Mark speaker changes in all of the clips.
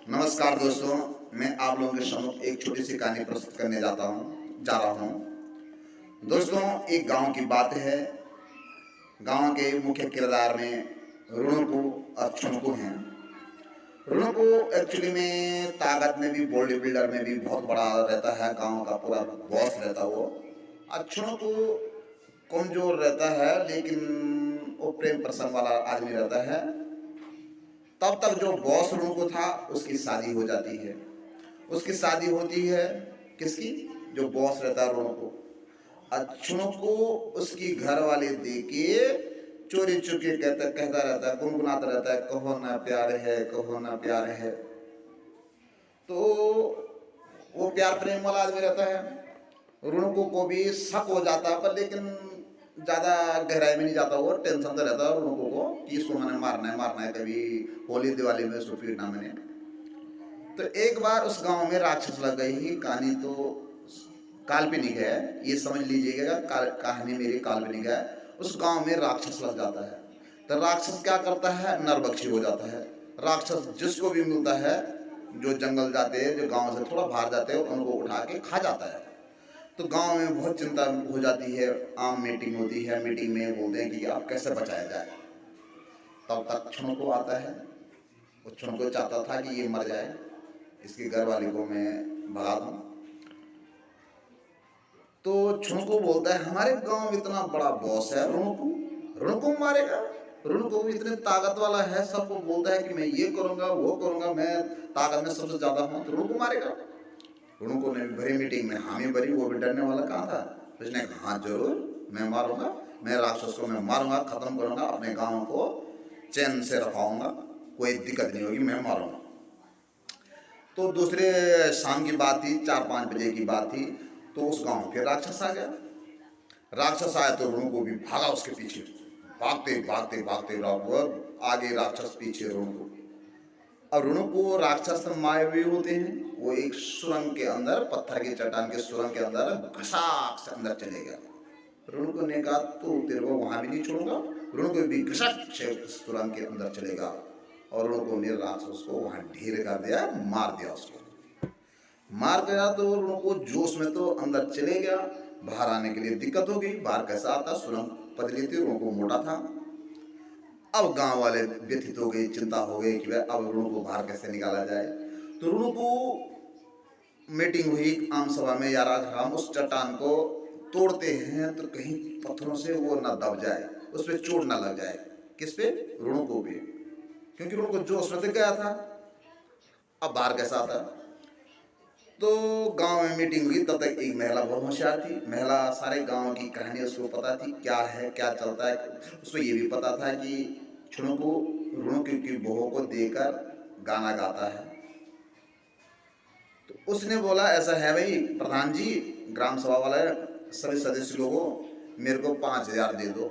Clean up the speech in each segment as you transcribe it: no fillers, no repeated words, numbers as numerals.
Speaker 1: नमस्कार दोस्तों, मैं आप लोगों के सम्मुख एक छोटी सी कहानी प्रस्तुत करने जा रहा हूँ। दोस्तों, एक गांव की बात है। गांव के मुख्य किरदार में रुणुकु और छुनकु हैं। रुणुकु एक्चुअली में ताकत में भी, बॉडी बिल्डर में भी बहुत बड़ा रहता है, गांव का पूरा बॉस रहता वो। और छुनकु कमजोर रहता है, लेकिन वो प्रेम प्रसंग वाला आदमी रहता है। तब तक जो बॉस रुणुकु था उसकी शादी हो जाती है। उसकी शादी होती है किसकी? जो बॉस रहता है रुणुकु। छुनकु उसकी घर वाले देके चोरी चुपके कहता रहता है, गुनगुनाता रहता है, कहो ना प्यार है, कहो ना प्यार है। तो वो प्यार प्रेम वाला आदमी रहता है। रुणुकु को भी शक हो जाता है, पर लेकिन ज़्यादा गहराई में नहीं जाता। वो टेंशन तो रहता है रुणुकु को कि इसको मैंने मारना है, कभी होली दिवाली में उसको पीटना मैंने। तो एक बार उस गांव में राक्षस लग गई ही। कहानी तो काल्पनिक है, ये समझ लीजिएगा, कहानी मेरी काल्पनिक है। उस गांव में राक्षस लग जाता है। तो राक्षस क्या करता है? नरभक्षी हो जाता है। राक्षस जिसको भी मिलता है, जो जंगल जाते हैं, जो गांव से थोड़ा बाहर जाते हैं, उनको उठा के खा जाता है। तो गांव में बहुत चिंता हो जाती है। आम मीटिंग होती है। मीटिंग में बोलते हैं कि अब कैसे बचाया जाए। तब तक छुनकु आता है। वो छुनकु चाहता था कि ये मर जाए, इसके घर वाले को मैं भगा दूं। तो छुनकु बोलता है, हमारे गांव में इतना बड़ा बॉस है रुणुकु मारेगा? रुणुकु भी इतने ताकत वाला है, सबको बोलता है कि मैं ये करूंगा, वो करूंगा, मैं ताकत में सबसे ज्यादा हूँ, तो रुणुकु मारेगा? रुणुकु ने भरी मीटिंग में हामी भरी। वो भी डरने वाला कहाँ था। उसने कहा, हाँ जरूर, मैं मारूंगा, मैं राक्षस को मैं मारूंगा, खत्म करूंगा, अपने गाँव को चैन से रखाऊंगा, कोई दिक्कत नहीं होगी, मैं मारूंगा। तो दूसरे शाम की बात थी, 4-5 बजे की बात थी। तो उस गांव पे राक्षस आ गया। राक्षस आया तो रुणुकु भी भागा उसके पीछे, भागते भागते भागते आगे राक्षस, पीछे रुणुकु। और रुणुकु राक्षस मायावी होते हैं। वो एक सुरंग के अंदर, पत्थर की चट्टान के सुरंग के अंदर घसाक से अंदर चले गया। रुणुकु ने कहा, तो तेरे को वहां भी नहीं छोड़ूंगा। रुणुकु भी घसक से सुरंग के अंदर चलेगा। और रुणुकु ने राक्षस को वहां ढेर कर दिया, मार दिया। उसको मार गया तो रुणुकु जोश में तो अंदर चले गया। बाहर आने के लिए दिक्कत हो गई। बाहर कैसा आता? सुरंग पतली थी, रुणुकु मोटा था। अब गांव वाले व्यथित हो गए, चिंता हो गई कि अब रुणुकु बाहर कैसे निकाला जाए। तो रुणुकु मीटिंग हुई आम सभा में, यार आज हम उस चट्टान को तोड़ते हैं तो कहीं पत्थरों से वो ना दब जाए, उस पर चोट ना लग जाए। किस पे? रुणुकु पे, क्योंकि रुणुकु जोश में गया था। अब बाहर कैसा आता? तो गांव में मीटिंग हुई। तब तक एक महिला बहुत होशियार थी। महिला सारे गांव की कहानी उसको पता थी, क्या है, क्या चलता है। उसको ये भी पता था कि छुनकु रुणुकु की बहू को देकर गाना गाता है। तो उसने बोला, ऐसा है भाई प्रधान जी, ग्राम सभा वाले सभी सदस्य लोगों, मेरे को 5,000 दे दो।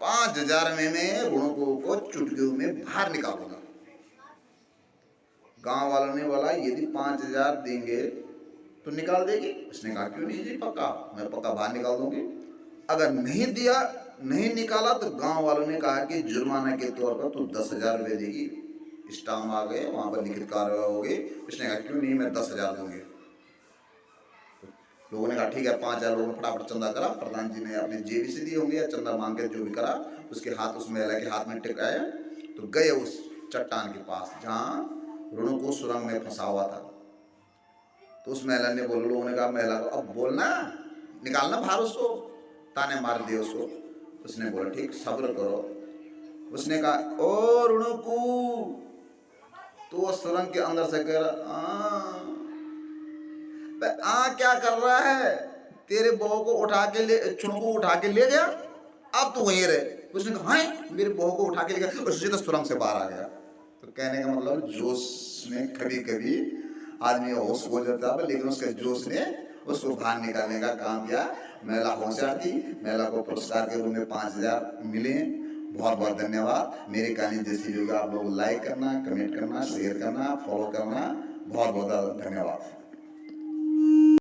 Speaker 1: 5,000 में मैं रुणुकु को चुटकियों में बाहर निकालूंगा। गांव वालों ने बोला, यदि 5,000 देंगे तो निकाल देगी? उसने कहा, क्यों नहीं जी, पक्का, मैं पक्का बाहर निकाल दूंगी। अगर नहीं दिया, नहीं निकाला, तो गांव वालों ने कहा कि जुर्माना के तौर पर तू 10,000 रुपये देगी। स्टाम्प आ गए, वहां पर लिखित कार्रवाई हो गई। उसने कहा, क्यों नहीं, मैं 10,000 दूंगी। लोगों ने कहा, ठीक है। 5,000 लोगों ने फटाफट चंदा करा। प्रधान जी ने अपने जेबी से दिए होंगे या चंदा मांग के जो भी करा, उसके हाथ उस महिला के हाथ में टिकाया। तो गए उस चट्टान के पास जहाँ रुणुकु सुरंग में फंसा हुआ था। तो उस महिला ने बोला, लोगों ने कहा महिला को, अब बोलना, निकालना बाहर उसको, ताने मार दिए उसको। उसने बोला, ठीक, सब्र करो। उसने कहा, ओ रुणुकु, तो वो सुरंग के अंदर से कह रहा, क्या कर रहा है? तेरे बहू को उठा के ले, छुनकु उठा के ले गया, अब तो वहीं रहे। उसने कहा, हाँ, मेरे बहू को उठा के ले गया। उससे तो सुरंग से बाहर आ गया। तो कहने का मतलब, जोश में कभी कभी आदमी होश हो जाता है, लेकिन उसके जोश ने उसको बाहर निकालने का काम किया। महिला होशियार थी। महिला को पुरस्कार के रूप में 5,000 मिले। बहुत बहुत धन्यवाद। मेरी कहानी जैसी होगी, आप लोग लाइक करना, कमेंट करना, शेयर करना, फॉलो करना। बहुत बहुत धन्यवाद।